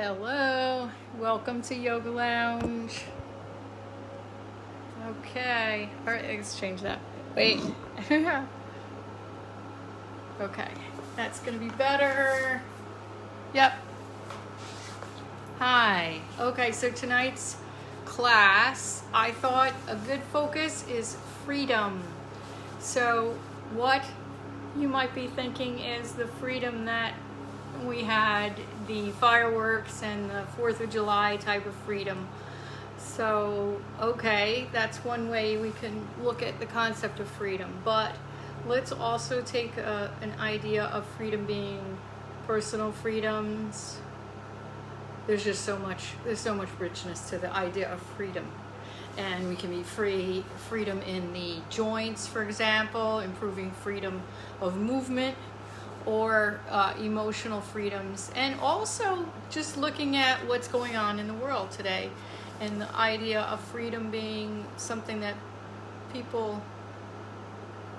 Hello, welcome to Yoga Lounge. Okay, all right, let's change that. Wait. Okay, that's gonna be better. Yep. Hi. Okay, so tonight's class, I thought a good focus is freedom. So what you might be thinking is the freedom that we had, the fireworks and the 4th of July type of freedom. So, okay, that's one way we can look at the concept of freedom. But let's also take an idea of freedom being personal freedoms. There's so much richness to the idea of freedom. And we can be freedom in the joints, for example, improving freedom of movement, or emotional freedoms, and also just looking at what's going on in the world today, and the idea of freedom being something that people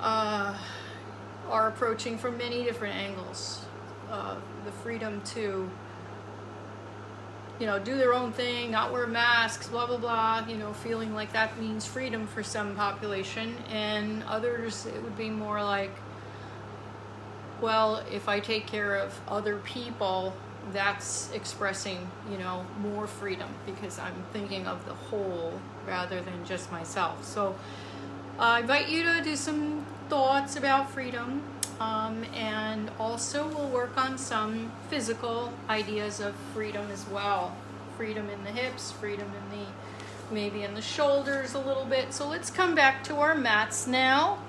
are approaching from many different angles. The freedom to do their own thing, not wear masks, blah blah blah, feeling like that means freedom for some population, and others it would be more like, well, if I take care of other people, that's expressing, more freedom, because I'm thinking of the whole rather than just myself. So I invite you to do some thoughts about freedom, and also we'll work on some physical ideas of freedom as well. Freedom in the hips, freedom in maybe in the shoulders a little bit. So let's come back to our mats now.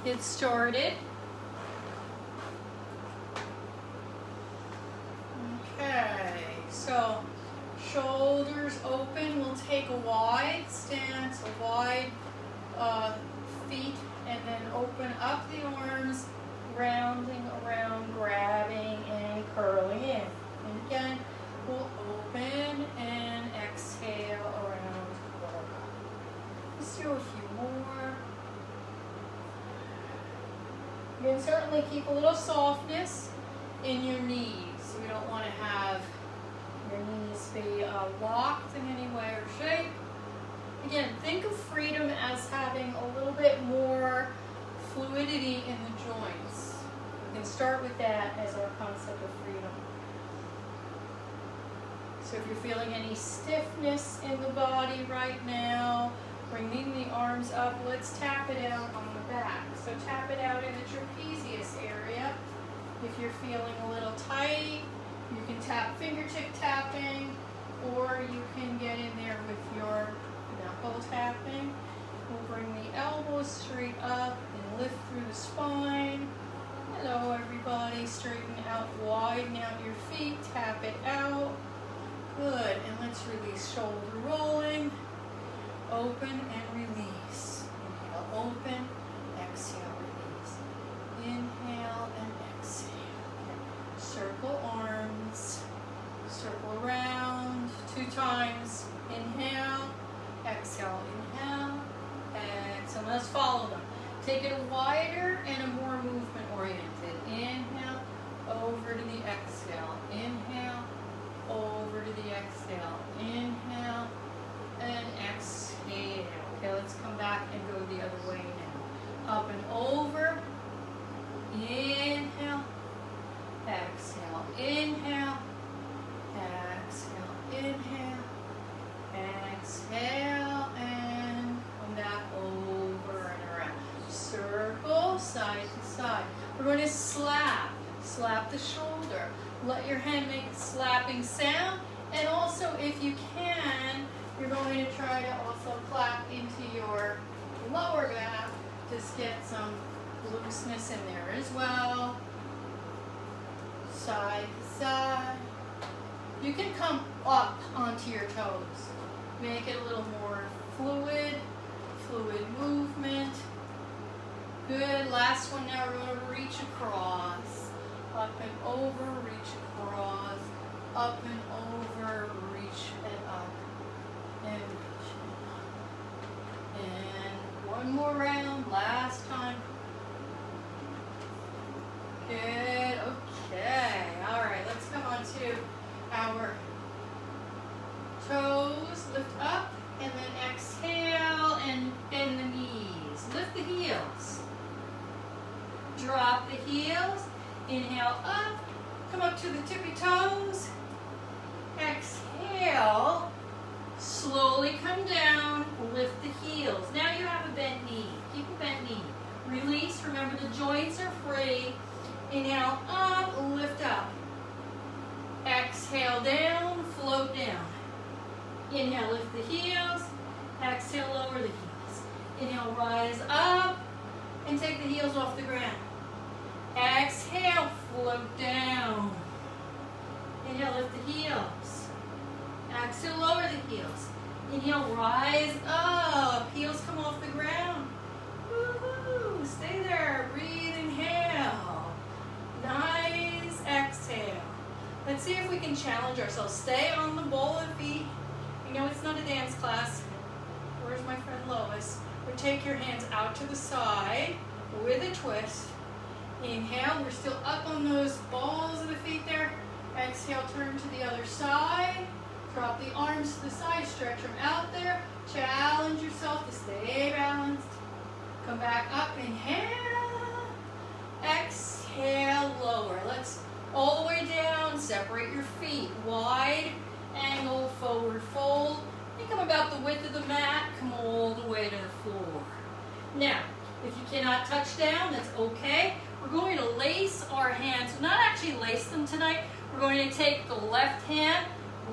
Get started. Okay, so shoulders open. We'll take a wide stance, a wide feet, and then open up the arms, rounding around, grabbing and curling in. And again, we'll open and exhale around. Let's do a few more. You can certainly keep a little softness in your knees. We don't want to have your knees be locked in any way or shape. Again, think of freedom as having a little bit more fluidity in the joints. We can start with that as our concept of freedom. So if you're feeling any stiffness in the body right now, bringing the arms up, let's tap it out on the back. So tap it out in the trapezius area. If you're feeling a little tight, you can tap fingertip tapping, or you can get in there with your knuckle tapping. We'll bring the elbows straight up and lift through the spine. Hello everybody, straighten out, widen out your feet, tap it out. Good, and let's release, shoulder rolling, open and release. Inhale, open, exhale, release. Inhale and exhale. Circle arms, circle around 2 times. Inhale, exhale, inhale, exhale. Let's follow them. Take it wider and a more movement oriented. Inhale, over to the exhale. Inhale, over to the exhale. Inhale and exhale. Okay, let's come back and go the other way now. Up and over. Inhale. Exhale, inhale, exhale, inhale, exhale, and come back over and around. Circle, side to side. We're going to slap the shoulder. Let your hand make a slapping sound, and also if you can, you're going to try to also clap into your lower back. Just get some looseness in there as well. Side to side. You can come up onto your toes. Make it a little more fluid movement. Good. Last one now. We're going to reach across. Up and over, reach across. Up and over, reach and up. And reach and up. And one more round. Last time. Good. Okay. All right. Let's come on to our to the tippy toes. Exhale. Slowly come down, lift the heels. Now you have a bent knee. Keep a bent knee. Release, remember the joints are free. Inhale, up, lift up. Exhale, down, float down. Inhale, lift the heels. Exhale, lower the heels. Inhale, rise up, and take the heels off the ground. Exhale, float down. Inhale, lift the heels. Exhale, lower the heels. Inhale, rise up. Heels come off the ground. Woo-hoo. Stay there. Breathe, inhale. Nice exhale. Let's see if we can challenge ourselves. Stay on the ball of feet. You know it's not a dance class. Where's my friend Lois? Or take your hands out to the side with a twist. Inhale, we're still up on those balls of the feet there. Exhale, turn to the other side. Drop the arms to the side, stretch them out there. Challenge yourself to stay balanced. Come back up, inhale. Exhale, lower. Let's all the way down, separate your feet. Wide angle, forward fold. Think I'm about the width of the mat. Come all the way to the floor. Now, if you cannot touch down, that's okay. We're going to lace our hands. Not actually lace them tonight. We're going to take the left hand,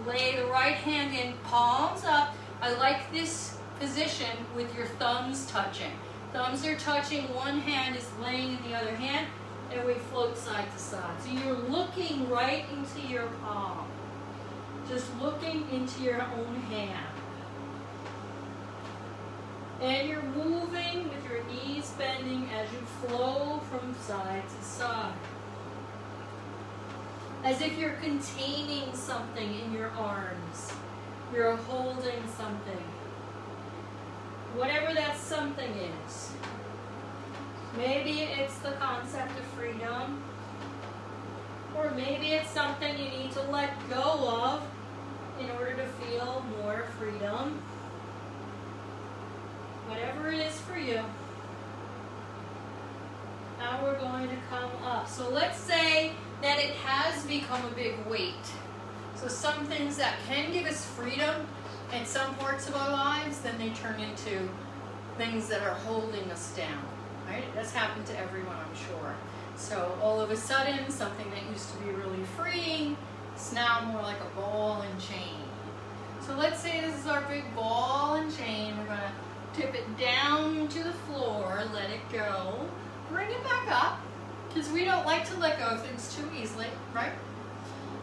lay the right hand in, palms up. I like this position with your thumbs touching. Thumbs are touching, one hand is laying in the other hand, and we float side to side. So you're looking right into your palm. Just looking into your own hand. And you're moving with your knees bending as you flow from side to side. As if you're containing something in your arms. You're holding something. Whatever that something is. Maybe it's the concept of freedom. Or maybe it's something you need to let go of in order to feel more freedom. Whatever it is for you. Now we're going to come up. So let's say that it has become a big weight. So some things that can give us freedom in some parts of our lives, then they turn into things that are holding us down. Right? That's happened to everyone, I'm sure. So all of a sudden, something that used to be really freeing is now more like a ball and chain. So let's say this is our big ball and chain. We're going to tip it down to the floor, let it go, bring it back up, because we don't like to let go of things too easily, right?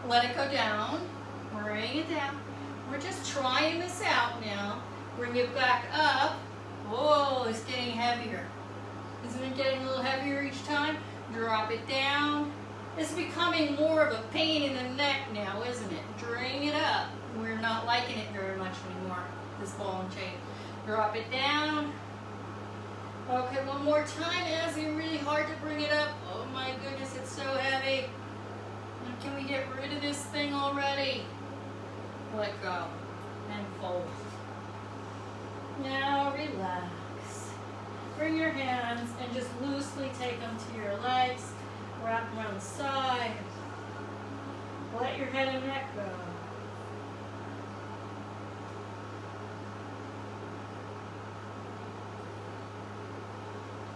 Let it go down, bring it down. We're just trying this out now. Bring it back up. Whoa, it's getting heavier. Isn't it getting a little heavier each time? Drop it down. It's becoming more of a pain in the neck now, isn't it? Bring it up. We're not liking it very much anymore, this ball and chain. Drop it down. Okay, one more time. It's really hard to bring it up. Oh my goodness, it's so heavy. Can we get rid of this thing already? Let go and fold. Now relax. Bring your hands and just loosely take them to your legs. Wrap them around the side. Let your head and neck go.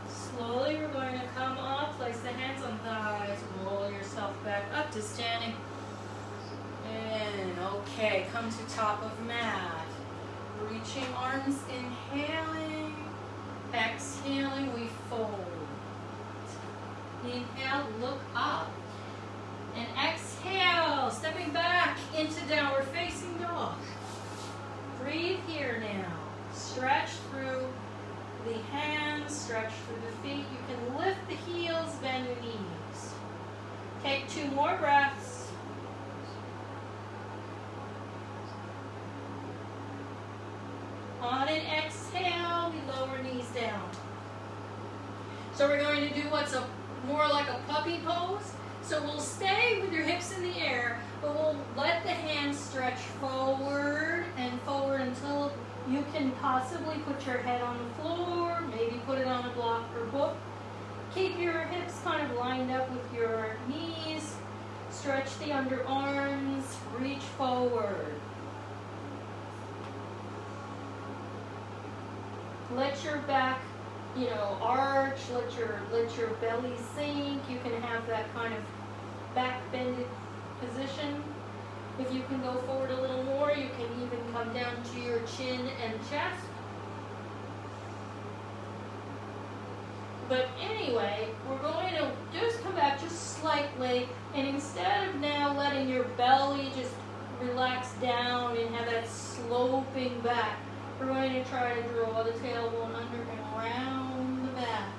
Slowly we're going to come up, place the hands on thighs, roll yourself back up to standing. And okay, come to top of mat. Reaching arms, inhaling, exhaling, we fold. Inhale, look up. And exhale, stepping back into downward facing dog. Breathe here now. Stretch through the hands, stretch through the feet. You can lift the heels, bend the knees. Take 2 more breaths. On an exhale, we lower knees down. So we're going to do what's more like a puppy pose. So we'll stay with your hips in the air, but we'll let the hands stretch forward and forward until you can possibly put your head on the floor, maybe put it on a block or book. Keep your hips kind of lined up with your knees. stretch the underarms, reach forward. Let your back, arch, let your belly sink. You can have that kind of back bended position. If you can go forward a little more, you can even come down to your chin and chest. But anyway, we're going to just come back just slightly, and instead of now letting your belly just relax down and have that sloping back, we're going to try to draw the tailbone under and around the back.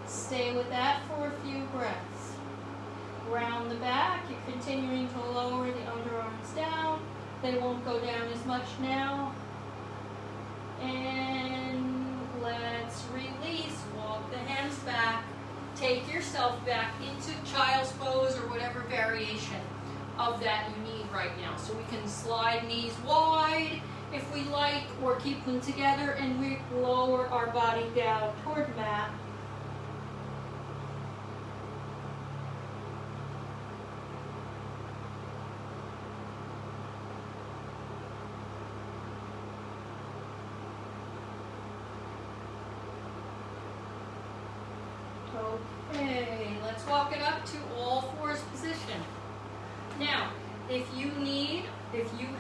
Stay with that for a few breaths. Round the back, you're continuing to lower the underarms down. They won't go down as much now. And let's release. Walk the hands back. Take yourself back into child's pose or whatever variation of that you need right now. So we can slide knees wide if we like, or keep them together, and we lower our body down toward mat. Okay, let's walk it up to all fours position. Now, if you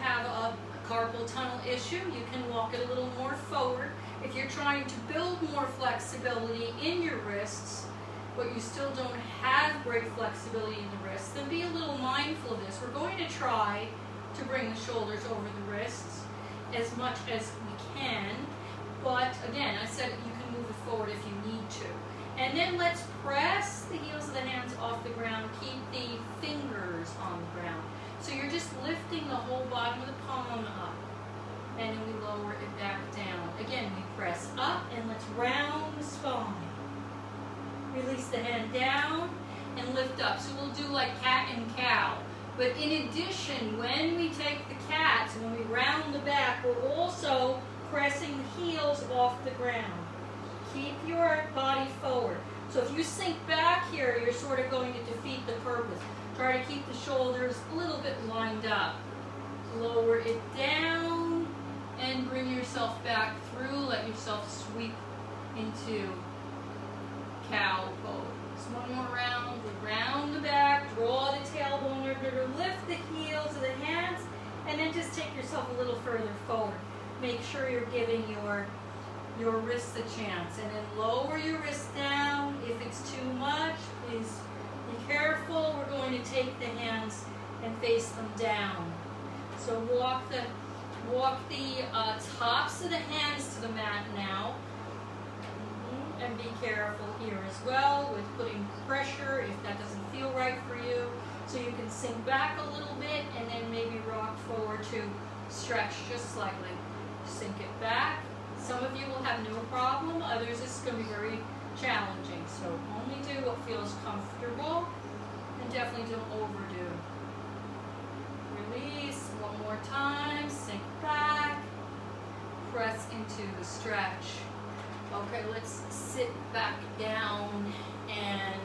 have a carpal tunnel issue, you can walk it a little more forward. If you're trying to build more flexibility in your wrists, but you still don't have great flexibility in the wrists, then be a little mindful of this. We're going to try to bring the shoulders over the wrists as much as we can, but again, I said you can move it forward if you need to. And then let's press the heels of the hands off the ground. Keep the fingers on the ground. So you're just lifting the whole bottom of the palm up. And then we lower it back down. Again, we press up and let's round the spine. Release the hand down and lift up. So we'll do like cat and cow. But in addition, when we take the cats and when we round the back, we're also pressing the heels off the ground. Keep your body forward. So if you sink back here, you're sort of going to defeat the purpose. Try to keep the shoulders a little bit lined up. Lower it down and bring yourself back through. Let yourself sweep into cow pose. One more round. Round the back. Draw the tailbone under. Lift the heels of the hands. And then just take yourself a little further forward. Make sure you're giving your wrists a chance, and then lower your wrists down. If it's too much, please be careful. We're going to take the hands and face them down. So walk the tops of the hands to the mat now, and be careful here as well with putting pressure if that doesn't feel right for you. So you can sink back a little bit and then maybe rock forward to stretch just slightly. Sink it back. Some of you will have no problem, others it's going to be very challenging. So only do what feels comfortable and definitely don't overdo. Release one more time, sink back, press into the stretch. Okay, let's sit back down and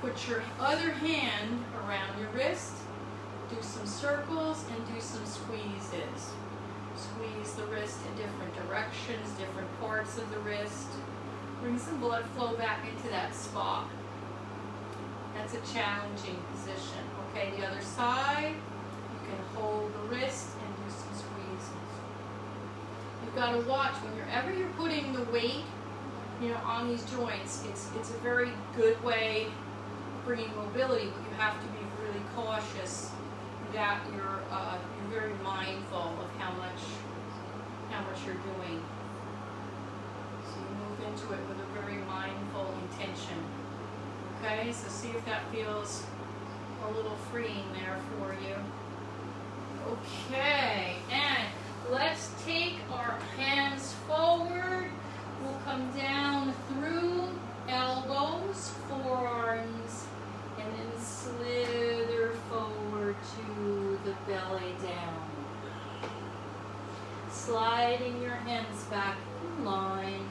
put your other hand around your wrist. Do some circles and do some squeezes. Squeeze the wrist in different directions, different parts of the wrist. Bring some blood flow back into that spot. That's a challenging position. Okay, the other side, you can hold the wrist and do some squeezes. You've got to watch whenever you're putting the weight, on these joints. It's a very good way of bringing mobility, but you have to be really cautious that you're very mindful of how much you're doing. So you move into it with a very mindful intention. Okay, so see if that feels a little freeing there for you. Okay, and let's take our hands forward. We'll come down through elbows, forearms, and then slither forward to the belly down. Sliding your hands back in line.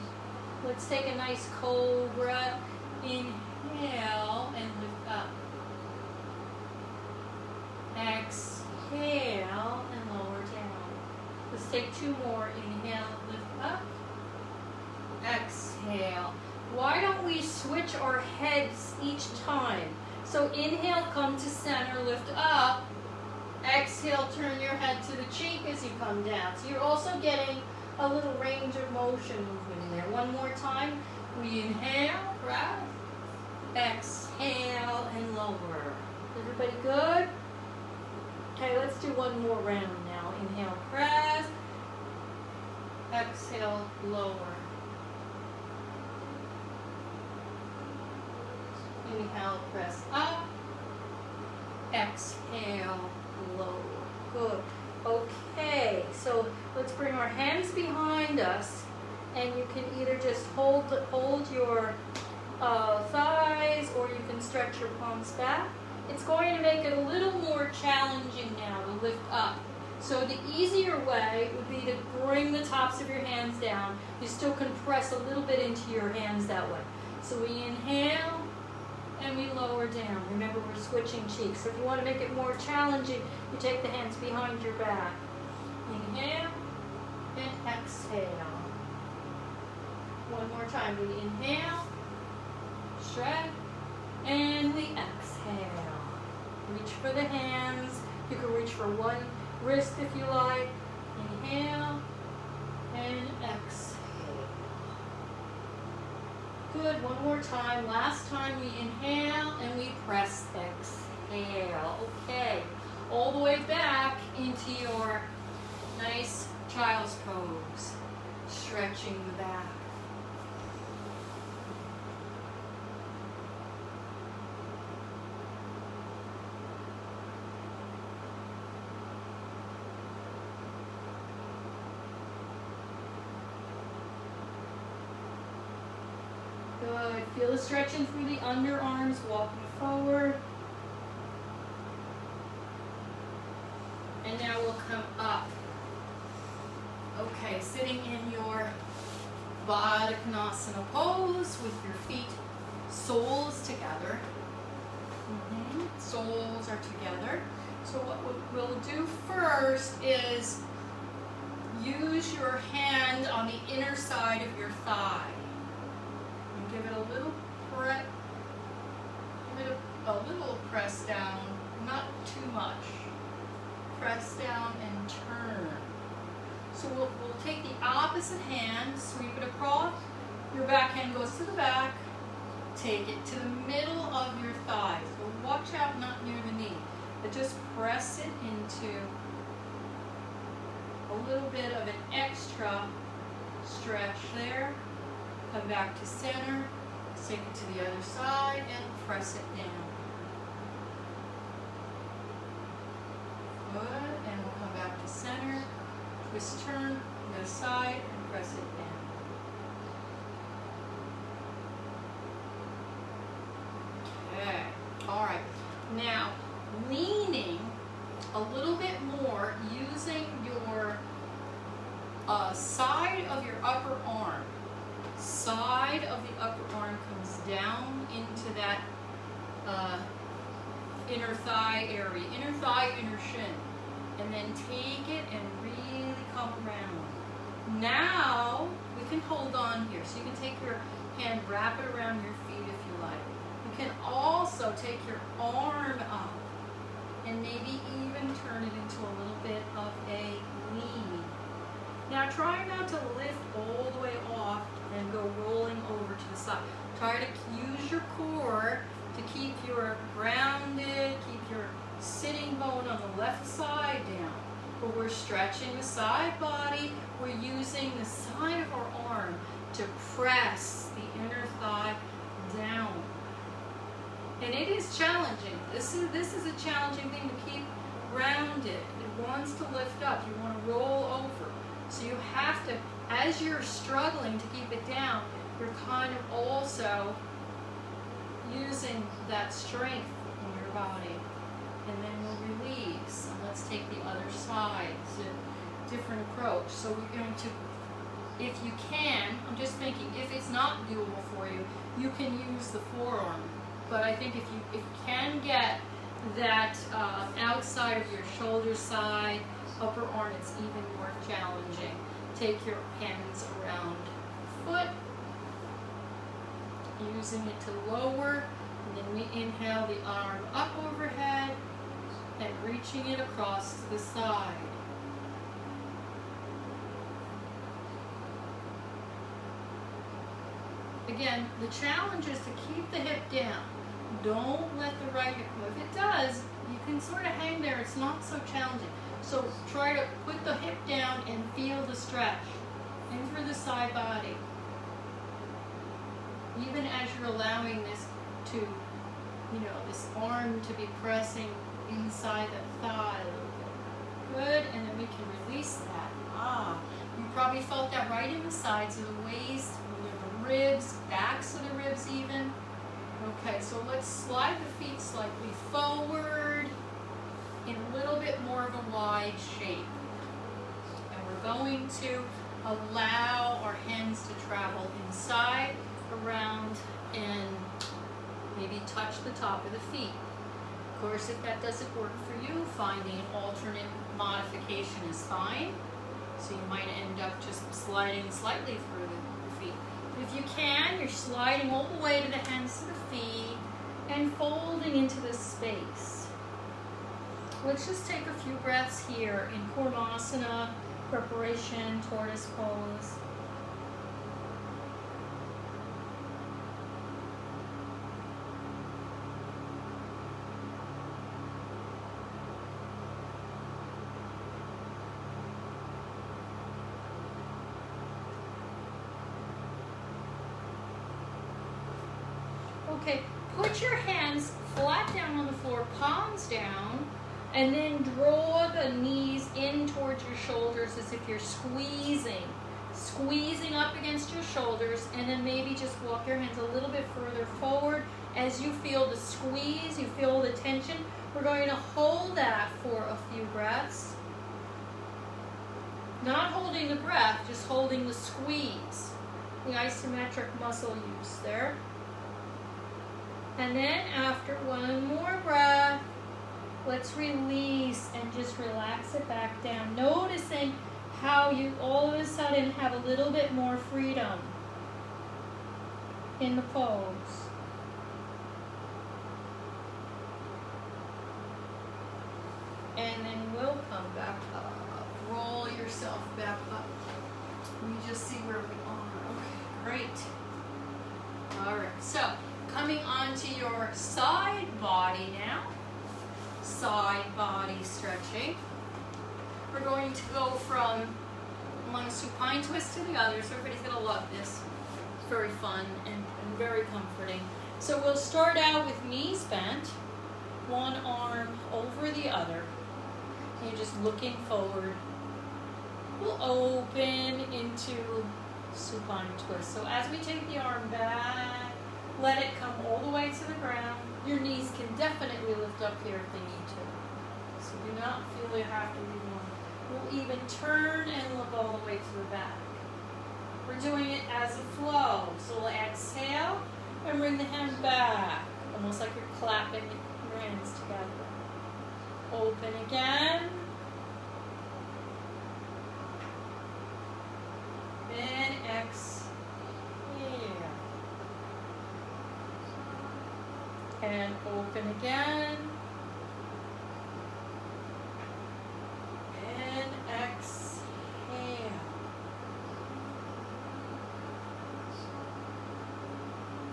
Let's take a nice cobra. Inhale and lift up. take 2 more. Inhale, lift up. Exhale. Why don't we switch our heads each time? So inhale, come to center, lift up. Exhale, turn your head to the cheek as you come down. So you're also getting a little range of motion movement in there. One more time. We inhale, breath. Exhale and lower. Everybody good? Okay, let's do one more round now. Inhale, press. Exhale, lower. Inhale, press up. Exhale, lower. Good. Okay, so let's bring our hands behind us, and you can either just hold your thighs, or you can stretch your palms back. It's going to make it a little more challenging now to lift up. So the easier way would be to bring the tops of your hands down. You still can press a little bit into your hands that way. So we inhale and we lower down. Remember, we're switching cheeks. So if you want to make it more challenging, you take the hands behind your back. Inhale and exhale. One more time. We inhale, stretch, and we exhale. Reach for the hands. You can reach for one wrist if you like. Inhale and exhale. Good. One more time. Last time we inhale and we press exhale. Okay. All the way back into your nice child's pose. Stretching the back. Good. Feel the stretching through the underarms, walking forward. And now we'll come up. Okay, sitting in your Baddha Konasana pose with your feet soles together. Soles are together. So what we'll do first is use your hand on the inner side of your thigh. Give it a little press down, not too much. Press down and turn. So we'll take the opposite hand, sweep it across. Your back hand goes to the back. Take it to the middle of your thighs. So watch out, not near the knee, but just press it into a little bit of an extra stretch there. Come back to center, take it to the other side, and press it down. Good, and we'll come back to center, twist, turn, the other side, and press it down. Okay, all right. Now, leaning a little bit more, using your side of your upper arm. Side of the upper arm comes down into that inner thigh area, inner thigh, inner shin, and then take it and really come around. Now we can hold on here, so you can take your hand, wrap it around your feet if you like. You can also take your arm up and maybe even turn it into a little bit of a knee. Now try not to lift all the way off and go rolling over to the side. Try to use your core to keep your grounded, keep your sitting bone on the left side down. But we're stretching the side body. We're using the side of our arm to press the inner thigh down. And it is challenging. This is a challenging thing to keep grounded. It wants to lift up. You want to roll over. So you have to, as you're struggling to keep it down, you're kind of also using that strength in your body. And then we'll release. And let's take the other side. It's a different approach. So we're going to, if you can, I'm just thinking, if it's not doable for you, you can use the forearm. But I think if you can get that outside of your shoulder side Upper arm, it's even more challenging. Take your hands around the foot, using it to lower, and then we inhale the arm up overhead and reaching it across to the side. Again, the challenge is to keep the hip down. Don't let the right hip move. If it does, you can sort of hang there. It's not so challenging. So try to put the hip down and feel the stretch in through the side body. Even as you're allowing this to, this arm to be pressing inside the thigh a little bit. Good, and then we can release that. You probably felt that right in the sides of the waist, the ribs, backs of the ribs even. Okay, so let's slide the feet slightly forward in a little bit more of a wide shape. And we're going to allow our hands to travel inside, around, and maybe touch the top of the feet. Of course, if that doesn't work for you, finding an alternate modification is fine. So you might end up just sliding slightly through the feet. If you can, you're sliding all the way to the hands to the feet and folding into the space. Let's just take a few breaths here in Kurmasana, preparation, tortoise pose. Okay, put your hands flat down on the floor, palms down, and then draw the knees in towards your shoulders as if you're squeezing up against your shoulders, and then maybe just walk your hands a little bit further forward. As you feel the squeeze, you feel the tension, we're going to hold that for a few breaths. Not holding the breath, just holding the squeeze, the isometric muscle use there. And then after one more breath, let's release and just relax it back down. Noticing how you all of a sudden have a little bit more freedom in the pose. And then we'll come back up. Roll yourself back up. Let me just see where we are. Okay, great. All right, so coming onto your side body now. Side body stretching. We're going to go from one supine twist to the other, so everybody's going to love this. It's very fun and very comforting. So we'll start out with knees bent, one arm over the other. And you're just looking forward. We'll open into supine twist. So as we take the arm back, let it come all the way to the ground. Your knees can definitely lift up here if they need to. So do not feel you have to leave one. We'll even turn and look all the way to the back. We're doing it as a flow. So we'll exhale and bring the hand back. Almost like you're clapping your hands together. Open again. Then exhale. And open again. And exhale.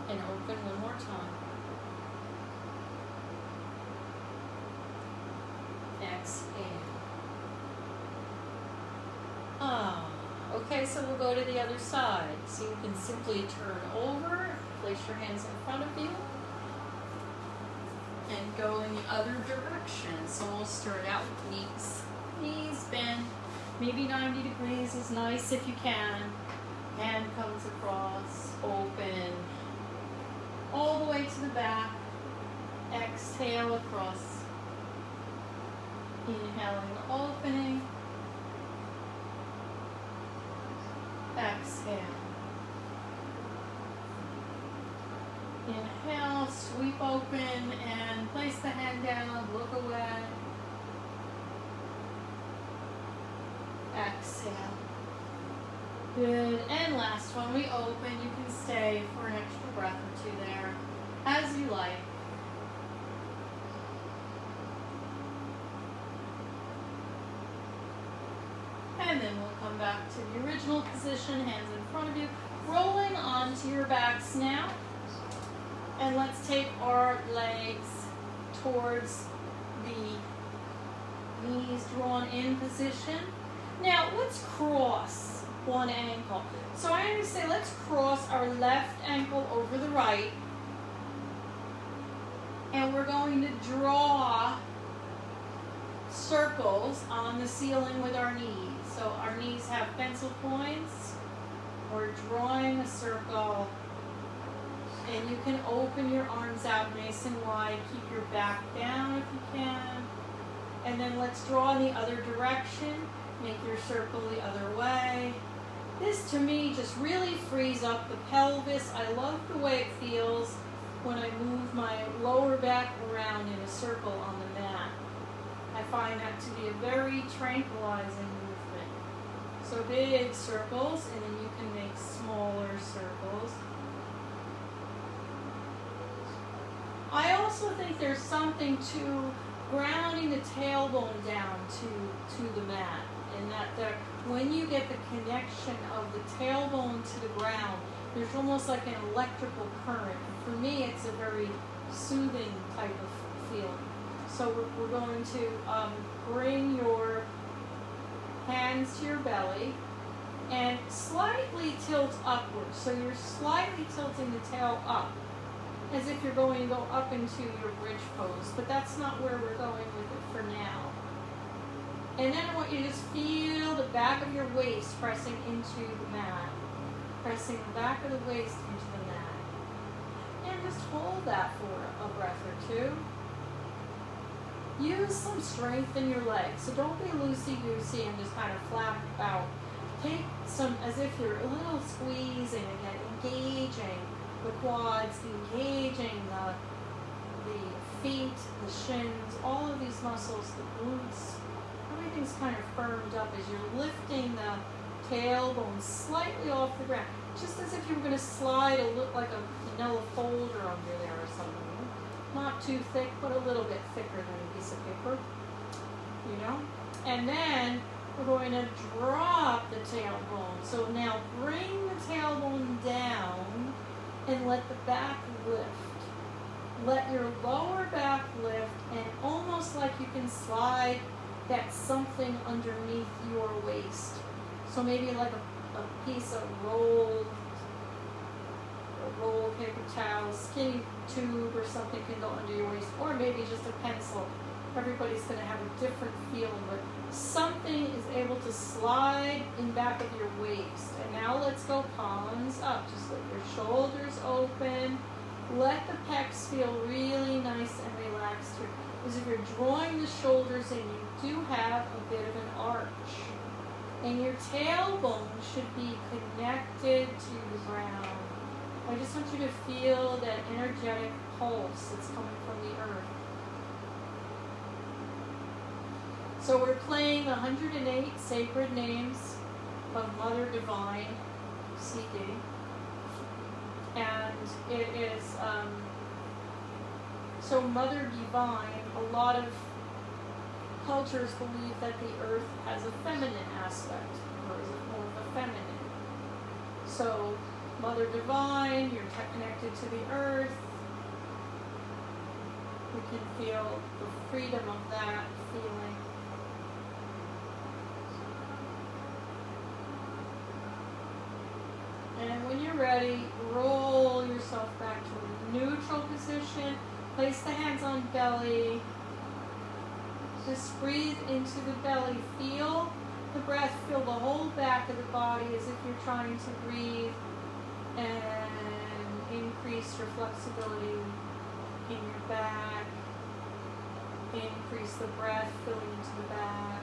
And open one more time. Exhale. Okay, so we'll go to the other side. So you can simply turn over, place your hands in front of you, and go in the other direction. So we'll start out with knees bent. Maybe 90 degrees is nice if you can. Hand comes across, open, all the way to the back. Exhale across. Inhaling, opening. Exhale. Inhale, sweep open, and place the hand down, look away. exhale. Good, and last one, we open. You can stay for an extra breath or two there, as you like. And then we'll come back to the original position, hands in front of you, rolling onto your backs now. And let's take our legs towards the knees drawn in position. Now let's cross one ankle. So I'm going to say let's cross our left ankle over the right. And we're going to draw circles on the ceiling with our knees. So our knees have pencil points. We're drawing a circle. And you can open your arms out nice and wide. Keep your back down if you can. And then let's draw in the other direction. Make your circle the other way. This to me just really frees up the pelvis. I love the way it feels when I move my lower back around in a circle on the mat. I find that to be a very tranquilizing movement. So big circles, and then you can make smaller circles. I also think there's something to grounding the tailbone down to the mat, and that when you get the connection of the tailbone to the ground, there's almost like an electrical current. And for me, it's a very soothing type of feeling. So we're going to bring your hands to your belly and slightly tilt upwards. So you're slightly tilting the tail up, as if you're going to go up into your bridge pose, but that's not where we're going with it for now. And then I want you to just feel the back of your waist pressing into the mat, pressing the back of the waist into the mat. And just hold that for a breath or two. Use some strength in your legs, so don't be loosey-goosey and just kind of flap out. Take some, as if you're a little squeezing again, engaging the quads, engaging the feet, the shins, all of these muscles, the glutes. Everything's kind of firmed up as you're lifting the tailbone slightly off the ground, just as if you were going to slide like a manila folder under there or something. Not too thick, but a little bit thicker than a piece of paper, you know? And then we're going to drop the tailbone. So now bring the tailbone down and let the back lift. Let your lower back lift, and almost like you can slide that something underneath your waist. So maybe like a piece of rolled paper towel, skinny tube or something can go under your waist, or maybe just a pencil. Everybody's going to have a different feeling, but something is able to slide in back of your waist. And now let's go palms up. Just let your shoulders open. Let the pecs feel really nice and relaxed here. Because if you're drawing the shoulders in, you do have a bit of an arch. And your tailbone should be connected to the ground. I just want you to feel that energetic pulse that's coming from the earth. So we're playing 108 sacred names of Mother Divine, CD. And it is, so Mother Divine, a lot of cultures believe that the earth has a feminine aspect, or is more of a feminine. So Mother Divine, you're connected to the earth. We can feel the freedom of that feeling. And when you're ready, roll yourself back to a neutral position. Place the hands on belly. Just breathe into the belly. Feel the breath. Feel the whole back of the body as if you're trying to breathe and increase your flexibility in your back. Increase the breath filling into the back.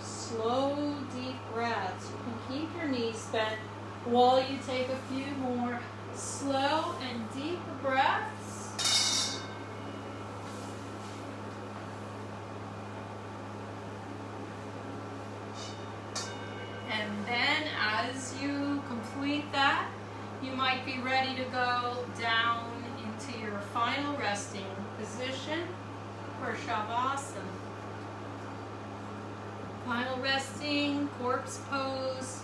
Slow, deep breaths. You can keep your knees bent while you take a few more slow and deep breaths. squeeze that, you might be ready to go down into your final resting position for Shavasana. Final resting, corpse pose.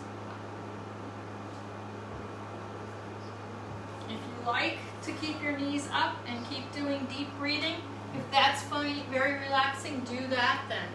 If you like to keep your knees up and keep doing deep breathing, if that's funny, very relaxing, do that then.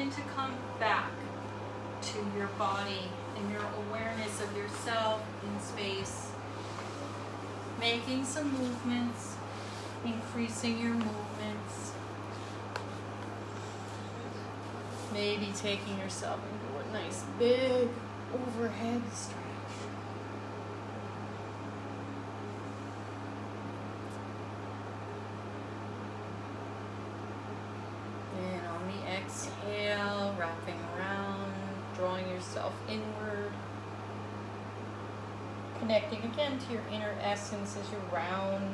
To come back to your body and your awareness of yourself in space. Making some movements, increasing your movements. Maybe taking yourself into a nice big overhead stretch. Exhale, wrapping around, drawing yourself inward. Connecting again to your inner essence as you round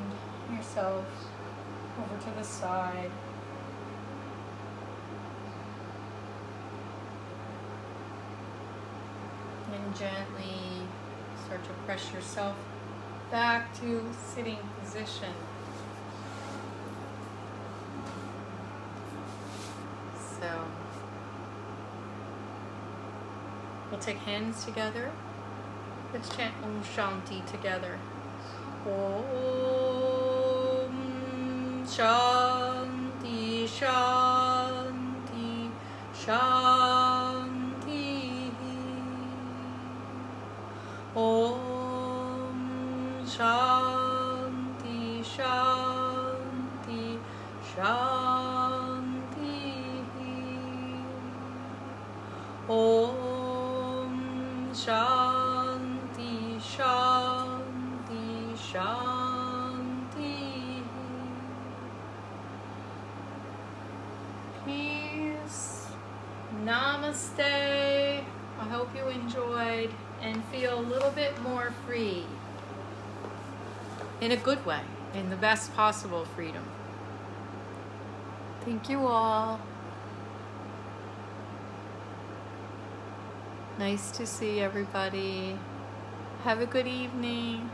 yourself over to the side. And gently start to press yourself back to sitting position. So we'll take hands together. Let's chant Om Shanti together. Om Shanti Shanti Shanti. Om Shanti Shanti Shanti. Shanti, Shanti, Shanti. Peace. Namaste. I hope you enjoyed and feel a little bit more free. In a good way, in the best possible freedom. Thank you all. Nice to see everybody. Have a good evening.